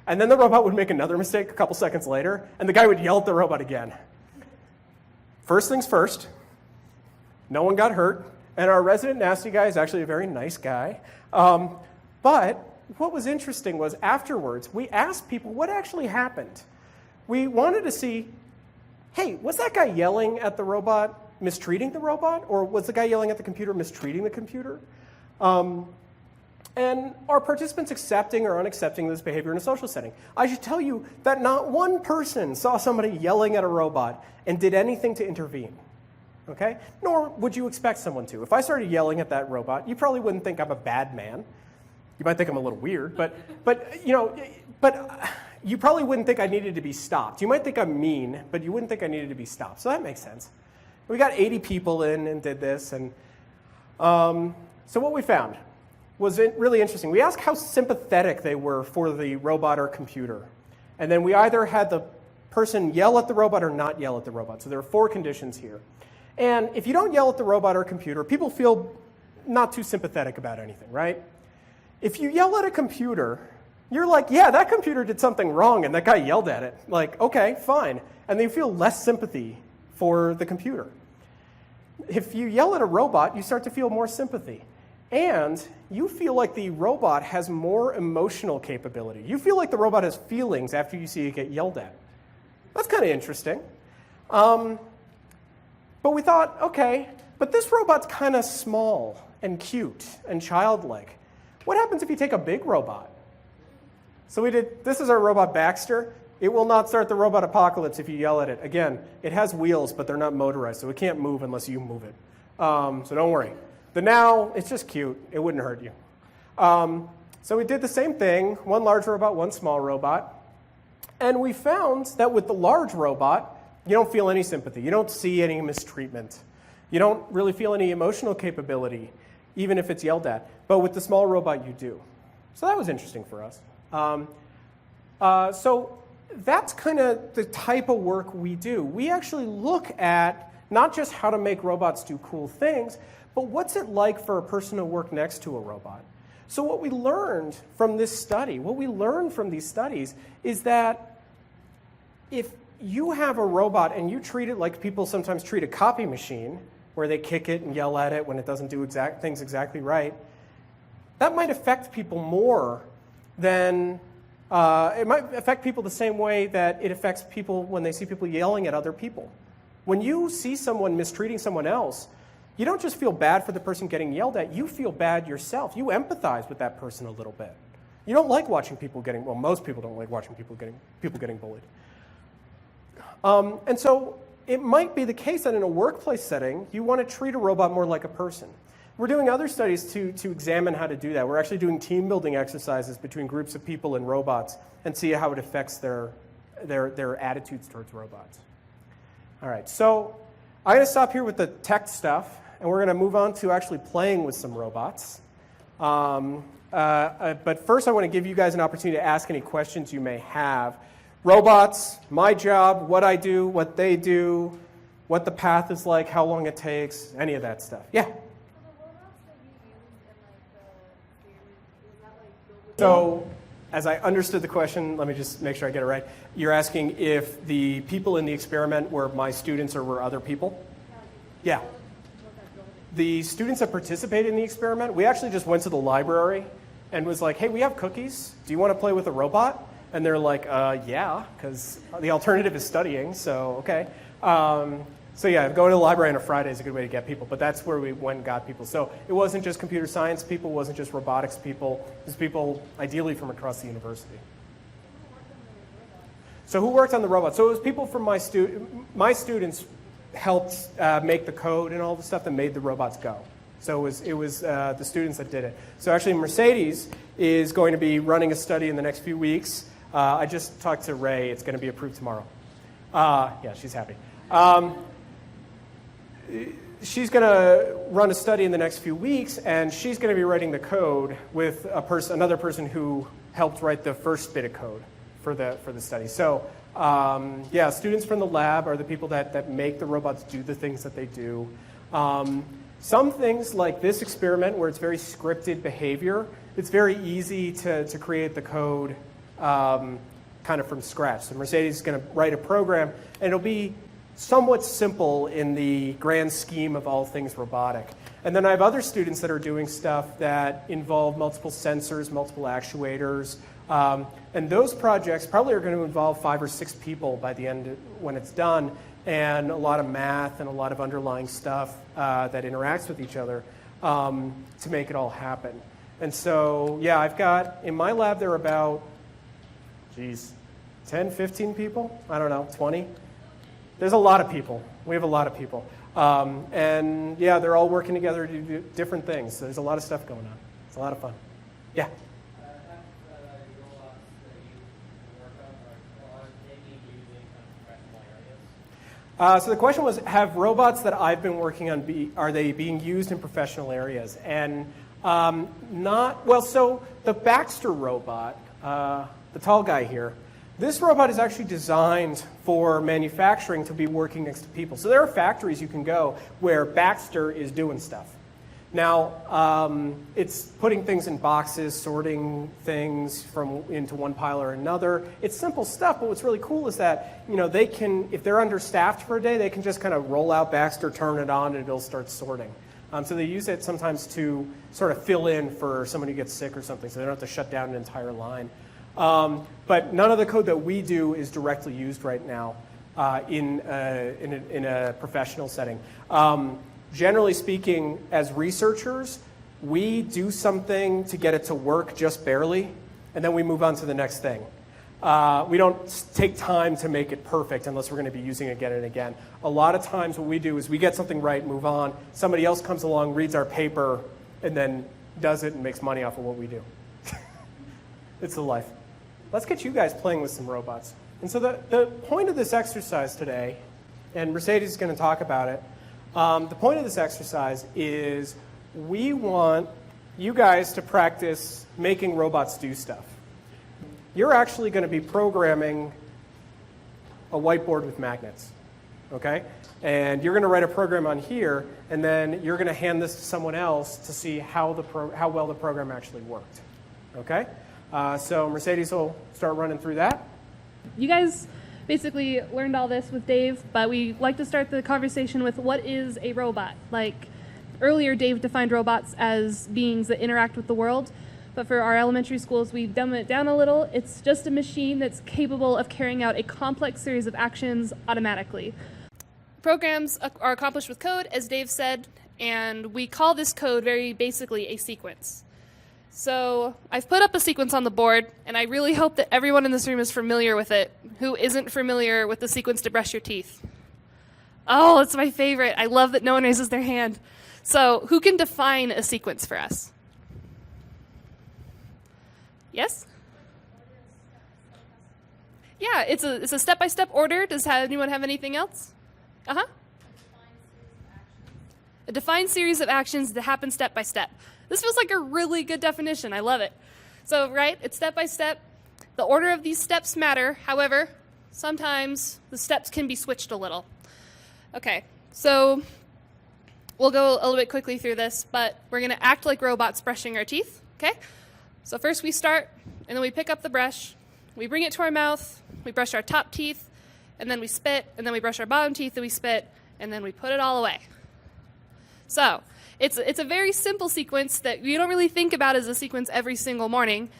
And then the robot would make another mistake a couple seconds later, and the guy would yell at the robot again. First things first, no one got hurt, And our resident nasty guy is actually a very nice guy. But what was interesting was afterwards, we asked people what actually happened. We wanted to see, hey, was that guy yelling at the robot mistreating the robot? Or was the guy yelling at the computer mistreating the computer? And are participants accepting or unaccepting this behavior in a social setting? I should tell you that not one person saw somebody yelling at a robot and did anything to intervene. Okay? Nor would you expect someone to. If I started yelling at that robot, you probably wouldn't think I'm a bad man. You might think I'm a little weird, but you probably wouldn't think I needed to be stopped. You might think I'm mean, but you wouldn't think I needed to be stopped. So that makes sense. We got 80 people in and did this, and so what we found was really interesting. We asked how sympathetic they were for the robot or computer, and then we either had the person yell at the robot or not yell at the robot. So there are 4 conditions here. And if you don't yell at the robot or computer, people feel not too sympathetic about anything, right? If you yell at a computer, you're like, yeah, that computer did something wrong and that guy yelled at it. Like, okay, fine. And they feel less sympathy for the computer. If you yell at a robot, you start to feel more sympathy. And you feel like the robot has more emotional capability. You feel like the robot has feelings after you see it get yelled at. That's kind of interesting. But we thought, okay, but this robot's kind of small and cute and childlike. What happens if you take a big robot? So we did, this is our robot Baxter. It will not start the robot apocalypse if you yell at it. Again, it has wheels, but they're not motorized, so it can't move unless you move it. So don't worry. The now, it's just cute. It wouldn't hurt you. So we did the same thing, 1 large robot, 1 small robot. And we found that with the large robot, you don't feel any sympathy. You don't see any mistreatment. You don't really feel any emotional capability, even if it's yelled at. But with the small robot, you do. So that was interesting for us. So that's kind of the type of work we do. We actually look at not just how to make robots do cool things, but what's it like for a person to work next to a robot? So what we learned from this study, what we learned from these studies, is that if you have a robot and you treat it like people sometimes treat a copy machine, where they kick it and yell at it when it doesn't do things exactly right, that might affect people more than, it might affect people the same way that it affects people when they see people yelling at other people. When you see someone mistreating someone else, you don't just feel bad for the person getting yelled at, you feel bad yourself. You empathize with that person a little bit. You don't like watching people getting, well, most people don't like watching people getting bullied. And so it might be the case that in a workplace setting, you want to treat a robot more like a person. We're doing other studies to examine how to do that. We're actually doing team building exercises between groups of people and robots and see how it affects their attitudes towards robots. All right, so I'm going to stop here with the tech stuff, and we're going to move on to actually playing with some robots. But first, I want to give you guys an opportunity to ask any questions you may have. Robots, my job, what I do, what they do, what the path is like, how long it takes, any of that stuff. Yeah? So, as I understood the question, let me just make sure I get it right. You're asking if the people in the experiment were my students or were other people? Yeah. The students that participated in the experiment, we actually just went to the library and was like, hey, we have cookies. Do you want to play with a robot? And they're like, yeah, because the alternative is studying, so okay. So yeah, going to the library on a Friday is a good way to get people, but that's where we went and got people. So it wasn't just computer science people, it wasn't just robotics people, it was people ideally from across the university. So who worked on the robot? So it was people from my students helped make the code and all the stuff that made the robots go. So it was the students that did it. So actually Mercedes is going to be running a study in the next few weeks. I just talked to Ray. It's going to be approved tomorrow. Yeah, she's happy. She's going to run a study in the next few weeks, and she's going to be writing the code with another person who helped write the first bit of code for the study. So yeah, students from the lab are the people that make the robots do the things that they do. Some things like this experiment where it's very scripted behavior, it's very easy to create the code kind of from scratch. So Mercedes is going to write a program, and it'll be somewhat simple in the grand scheme of all things robotic. And then I have other students that are doing stuff that involve multiple sensors, multiple actuators. And those projects probably are going to involve 5 or 6 people by the end when it's done, and a lot of math and a lot of underlying stuff that interacts with each other to make it all happen. And so, yeah, I've got, in my lab, there are about, 10, 15 people? I don't know, 20? There's a lot of people. We have a lot of people. And yeah, they're all working together to do different things. So there's a lot of stuff going on. It's a lot of fun. Yeah? So the question was, have robots that I've been working on, are they being used in professional areas? And not, well, so the Baxter Robot, the tall guy here, this robot is actually designed for manufacturing to be working next to people. So there are factories you can go where Baxter is doing stuff. Now, it's putting things in boxes, sorting things into one pile or another. It's simple stuff, but what's really cool is that, you know, they can, if they're understaffed for a day, they can just kind of roll out Baxter, turn it on, and it'll start sorting. So they use it sometimes to sort of fill in for someone who gets sick or something, so they don't have to shut down an entire line. But none of the code that we do is directly used right now in a professional setting. Generally speaking, as researchers, we do something to get it to work just barely, and then we move on to the next thing. We don't take time to make it perfect unless we're going to be using it again and again. A lot of times what we do is we get something right, move on. Somebody else comes along, reads our paper, and then does it and makes money off of what we do. It's the life. Let's get you guys playing with some robots. And so the point of this exercise today, and Mercedes is going to talk about it, the point of this exercise is we want you guys to practice making robots do stuff. You're actually going to be programming a whiteboard with magnets, okay? And you're going to write a program on here, and then you're going to hand this to someone else to see how well the program actually worked, okay? So Mercedes will start running through that. You guys basically learned all this with Dave, but we like to start the conversation with what is a robot? Like earlier, Dave defined robots as beings that interact with the world, but for our elementary schools, we've dumbed it down a little. It's just a machine that's capable of carrying out a complex series of actions automatically. Programs are accomplished with code, as Dave said, and we call this code very basically a sequence. So I've put up a sequence on the board, and I really hope that everyone in this room is familiar with it who isn't familiar with the sequence to brush your teeth. Oh, it's my favorite. I love that no one raises their hand. So who can define a sequence for us? Yes? Yeah, it's a step-by-step order. Does anyone have anything else? Uh-huh. A defined series of actions that happen step by step. This feels like a really good definition. I love it. So, right, it's step by step. The order of these steps matter. However, sometimes the steps can be switched a little. Okay, so we'll go a little bit quickly through this, but we're going to act like robots brushing our teeth, okay? So first we start, and then we pick up the brush. We bring it to our mouth. We brush our top teeth, and then we spit, and then we brush our bottom teeth, and we spit, and then we put it all away. So it's a very simple sequence that you don't really think about as a sequence every single morning.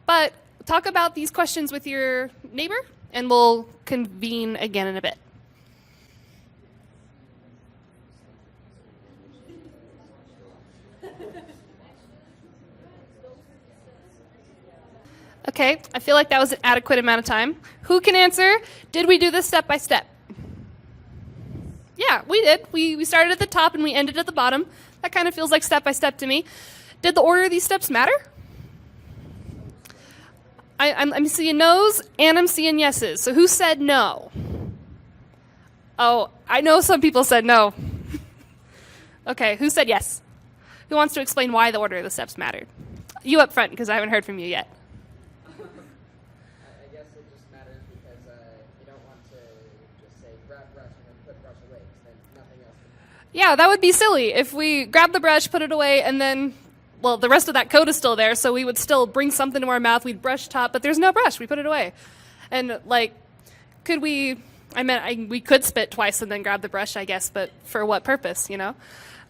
But talk about these questions with your neighbor, and we'll convene again in a bit. Okay, I feel like that was an adequate amount of time. Who can answer? Did we do this step by step? Yeah, we did. We started at the top and we ended at the bottom. That kind of feels like step by step to me. Did the order of these steps matter? I'm seeing no's and I'm seeing yeses. So who said no? Oh, I know some people said no. Okay, who said yes? Who wants to explain why the order of the steps mattered? You up front, because I haven't heard from you yet. I guess it just matters because you don't want to just say grab brush and then put brush away, because then nothing else. Yeah, that would be silly. If we grab the brush, put it away, and then, well, the rest of that code is still there, so we would still bring something to our mouth, we'd brush top, but there's no brush, we put it away. And, like, could we I meant we could spit twice and then grab the brush, I guess, but for what purpose, you know?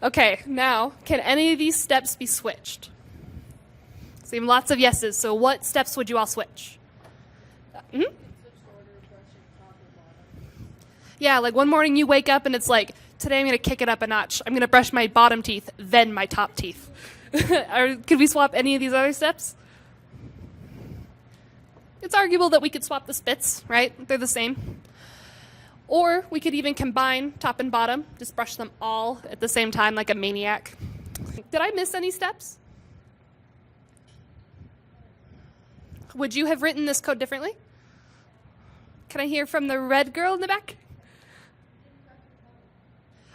Okay, now, can any of these steps be switched? So lots of yeses. So what steps would you all switch? Yeah, like one morning you wake up and it's like, today I'm going to kick it up a notch. I'm going to brush my bottom teeth, then my top teeth. Or could we swap any of these other steps? It's arguable that we could swap the spits, right? They're the same. Or we could even combine top and bottom, just brush them all at the same time like a maniac. Did I miss any steps? Would you have written this code differently? Can I hear from the red girl in the back?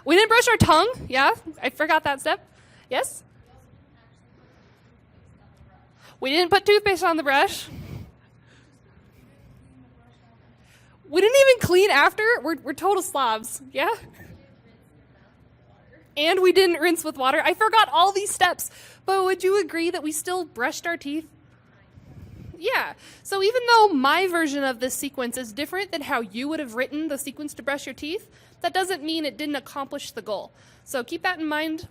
We didn't brush our tongue? Yeah, I forgot that step. Yes? We didn't put toothpaste on the brush. We didn't even clean after. We're total slobs. Yeah? And we didn't rinse with water. I forgot all these steps. But would you agree that we still brushed our teeth? Yeah. So even though my version of this sequence is different than how you would have written the sequence to brush your teeth, that doesn't mean it didn't accomplish the goal. So keep that in mind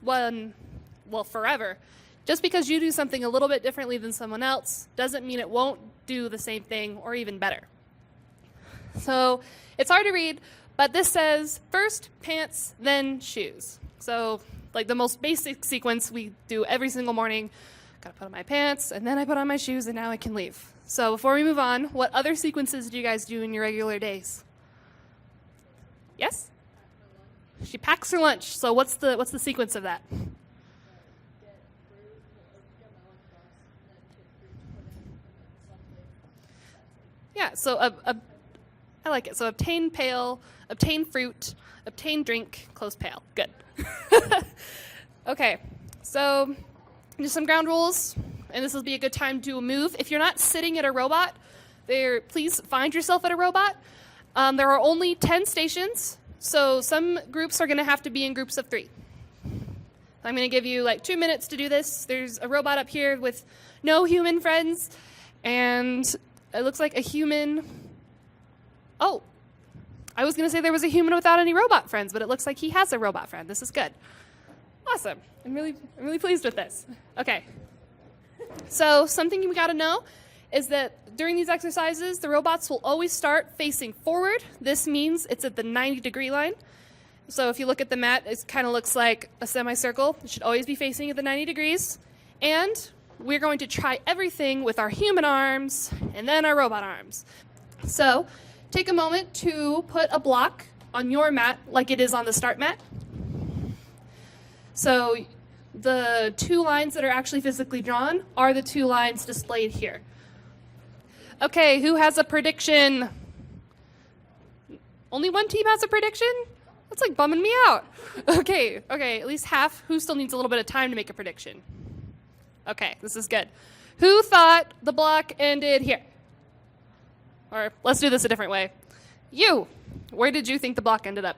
forever. Just because you do something a little bit differently than someone else doesn't mean it won't do the same thing or even better. So it's hard to read, but this says first pants, then shoes. So like the most basic sequence we do every single morning. Gotta put on my pants, and then I put on my shoes, and now I can leave. So before we move on, what other sequences do you guys do in your regular days? Yes? She packs her lunch. So what's the sequence of that? Yeah, so I like it. So obtain pail, obtain fruit, obtain drink, close pail. Good. Okay, so just some ground rules, and this will be a good time to move. If you're not sitting at a robot, please find yourself at a robot. There are only 10 stations, so some groups are going to have to be in groups of 3. I'm going to give you like 2 minutes to do this. There's a robot up here with no human friends, and it looks like a human. Oh, I was going to say there was a human without any robot friends, but it looks like he has a robot friend. This is good. Awesome. I'm really pleased with this. Okay. So something we got to know is that during these exercises, the robots will always start facing forward. This means it's at the 90-degree line. So if you look at the mat, it kind of looks like a semicircle. It should always be facing at the 90 degrees. And we're going to try everything with our human arms and then our robot arms. So take a moment to put a block on your mat like it is on the start mat. So the 2 lines that are actually physically drawn are the 2 lines displayed here. Okay, who has a prediction? Only one team has a prediction? That's like bumming me out. Okay, at least half. Who still needs a little bit of time to make a prediction? Okay, this is good. Who thought the block ended here? Or let's do this a different way. You, where did you think the block ended up?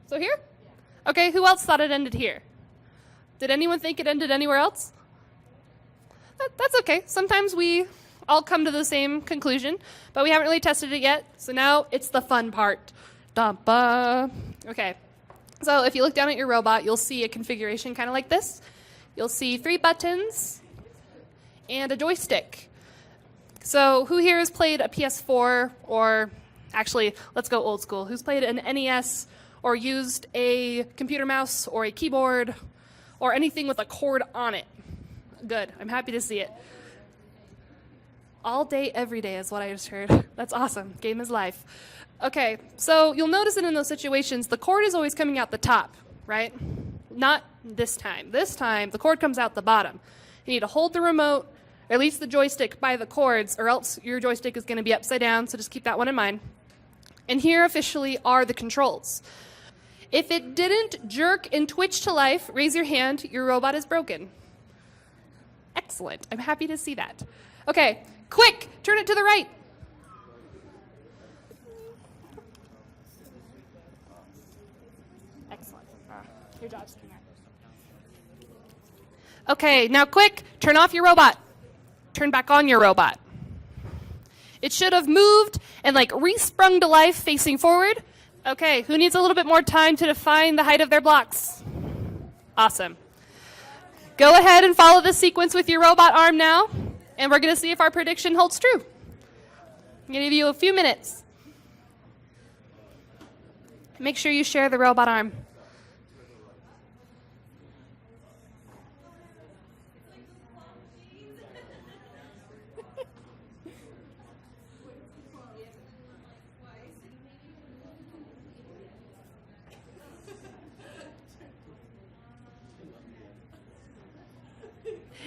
So here? Okay, who else thought it ended here? Did anyone think it ended anywhere else? That's okay. Sometimes we all come to the same conclusion, but we haven't really tested it yet, so now it's the fun part. Okay, so if you look down at your robot, you'll see a configuration kind of like this. You'll see 3 buttons and a joystick. So who here has played a PS4, or actually, let's go old school. Who's played an NES or used a computer mouse or a keyboard or anything with a cord on it? Good. I'm happy to see it. All day, every day is what I just heard. That's awesome. Game is life. Okay, so you'll notice that in those situations, the cord is always coming out the top, right? Not this time. This time, the cord comes out the bottom. You need to hold the remote, or at least the joystick, by the cords, or else your joystick is going to be upside down, so just keep that one in mind. And here officially are the controls. If it didn't jerk and twitch to life, raise your hand. Your robot is broken. Excellent. I'm happy to see that. Okay, quick, turn it to the right. Excellent. Your job's Okay, now quick, turn off your robot. Turn back on your robot. It should have moved and like re-sprung to life facing forward. Okay, who needs a little bit more time to define the height of their blocks? Awesome. Go ahead and follow this sequence with your robot arm now, and we're going to see if our prediction holds true. I'm going to give you a few minutes. Make sure you share the robot arm.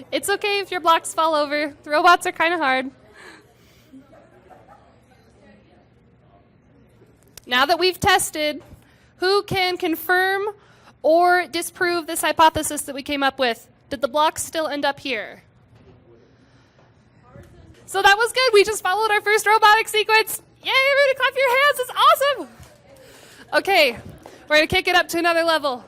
It's okay if your blocks fall over. The robots are kind of hard. Now that we've tested, who can confirm or disprove this hypothesis that we came up with? Did the blocks still end up here? So that was good. We just followed our first robotic sequence. Yay, everybody clap your hands. It's awesome. Okay, we're going to kick it up to another level.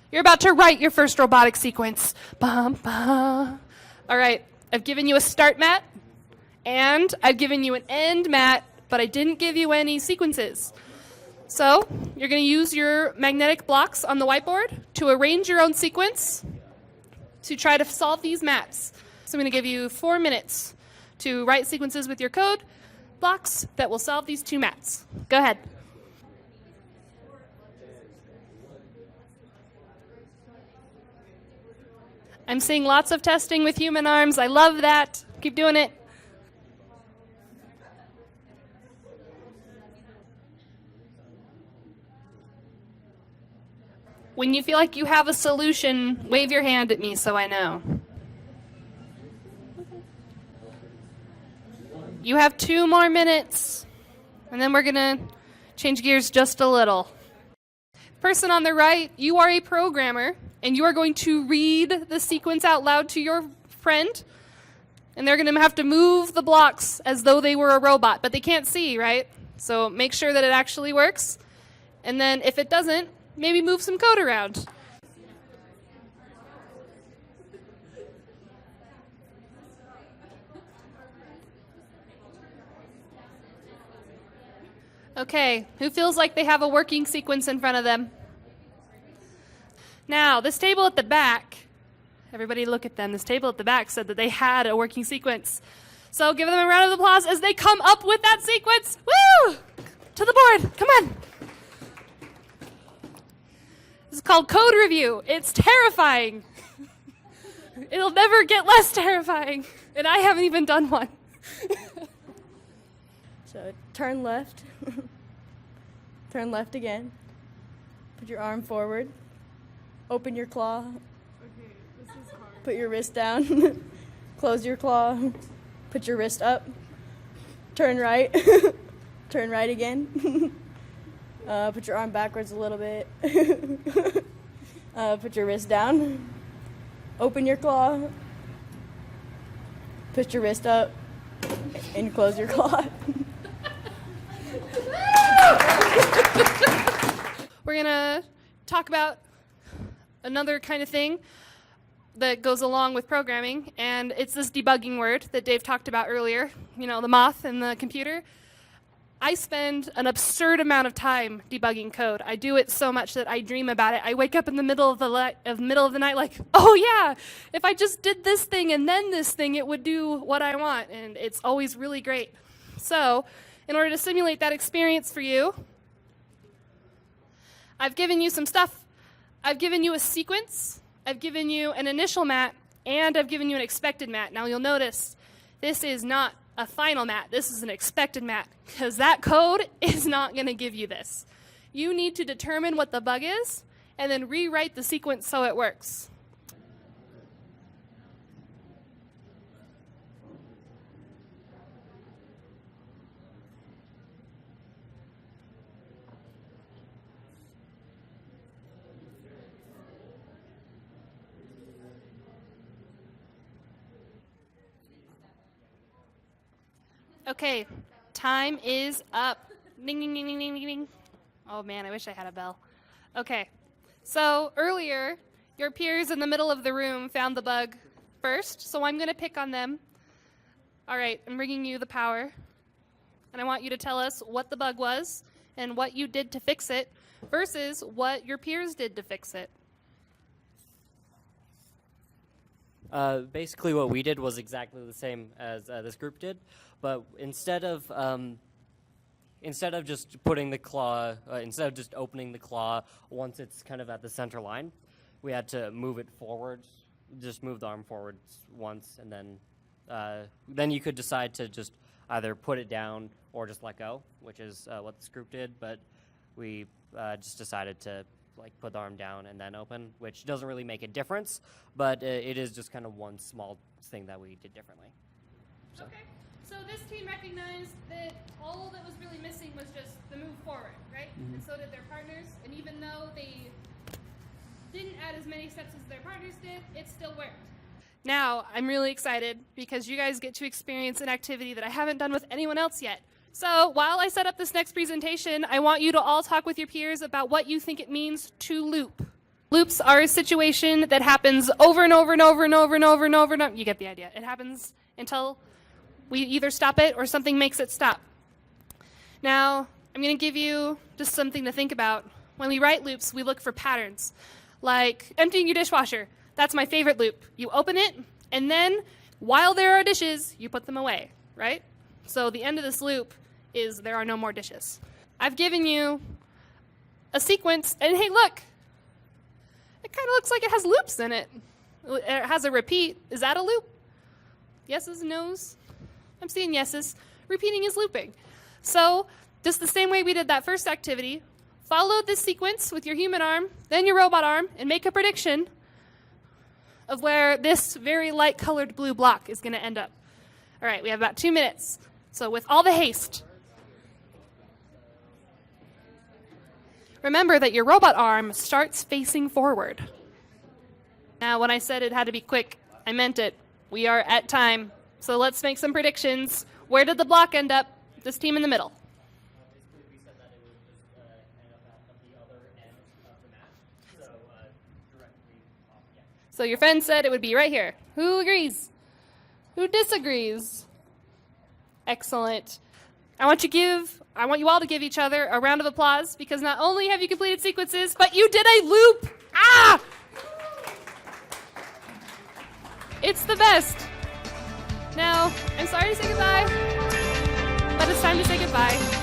You're about to write your first robotic sequence. Bum, bum. All right, I've given you a start mat, and I've given you an end mat, but I didn't give you any sequences. So you're going to use your magnetic blocks on the whiteboard to arrange your own sequence to try to solve these mats. So I'm going to give you 4 minutes to write sequences with your code blocks that will solve these 2 mats. Go ahead. I'm seeing lots of testing with human arms. I love that. Keep doing it. When you feel like you have a solution, wave your hand at me so I know. You have 2 more minutes, and then we're going to change gears just a little. Person on the right, you are a programmer, and you are going to read the sequence out loud to your friend, and they're going to have to move the blocks as though they were a robot, but they can't see, right? So make sure that it actually works, and then if it doesn't, maybe move some code around. Okay, who feels like they have a working sequence in front of them? Now, this table at the back, everybody look at them. This table at the back said that they had a working sequence. So give them a round of applause as they come up with that sequence. Woo! To the board, come on. This is called code review. It's terrifying. It'll never get less terrifying. And I haven't even done one. So turn left. Turn left again. Put your arm forward. Open your claw. Okay, this is hard. Put your wrist down. Close your claw. Put your wrist up. Turn right. Turn right again. Put your arm backwards a little bit. Put your wrist down. Open your claw. Put your wrist up. And close your claw. We're going to talk about another kind of thing that goes along with programming, and it's this debugging word that Dave talked about earlier, you know, the moth and the computer. I spend an absurd amount of time debugging code. I do it so much that I dream about it. I wake up in the middle of the night like, oh yeah, if I just did this thing and then this thing, it would do what I want, and it's always really great. So, in order to simulate that experience for you, I've given you some stuff. I've given you a sequence, I've given you an initial mat, and I've given you an expected mat. Now you'll notice this is not a final mat, this is an expected mat, because that code is not going to give you this. You need to determine what the bug is, and then rewrite the sequence so it works. Okay, time is up. Ding, ding, ding, ding, ding, ding, ding. Oh man, I wish I had a bell. Okay, so earlier Your peers in the middle of the room found the bug first, so I'm going to pick on them. All right, I'm bringing you the power, and I want you to tell us what the bug was and what you did to fix it versus what your peers did to fix it. Basically, what we did was exactly the same as this group did, but instead of just putting the claw, instead of just opening the claw once it's kind of at the center line, we had to move it forward. Just move the arm forward once, and then you could decide to just either put it down or just let go, which is what this group did. But we just decided to put the arm down and then open, which doesn't really make a difference, but it is just kind of one small thing that we did differently. So. Okay, so this team recognized that all that was really missing was just the move forward, right? Mm-hmm. And so did their partners, and even though they didn't add as many steps as their partners did, it still worked. Now, I'm really excited because you guys get to experience an activity that I haven't done with anyone else yet. So while I set up this next presentation, I want you to all talk with your peers about what you think it means to loop. Loops are a situation that happens over and over and over and over and over and over and over. You get the idea. It happens until we either stop it or something makes it stop. Now, I'm going to give you just something to think about. When we write loops, we look for patterns. Like emptying your dishwasher. That's my favorite loop. You open it, and then while there are dishes, you put them away, right? So the end of this loop is there are no more dishes. I've given you a sequence, and hey, look. It kind of looks like it has loops in it. It has a repeat. Is that a loop? Yeses, nos? I'm seeing yeses. Repeating is looping. So just the same way we did that first activity, follow this sequence with your human arm, then your robot arm, and make a prediction of where this very light-colored blue block is going to end up. All right, we have about 2 minutes. So with all the haste, remember that your robot arm starts facing forward. Now, when I said it had to be quick, I meant it. We are at time. So let's make some predictions. Where did the block end up? This team in the middle. Basically, we said that it would just end up at the other end of the map, so directly off, yeah. So your friend said it would be right here. Who agrees? Who disagrees? Excellent. I want you all to give each other a round of applause because not only have you completed sequences, but you did a loop. Ah! It's the best. Now, I'm sorry to say goodbye, but it's time to say goodbye.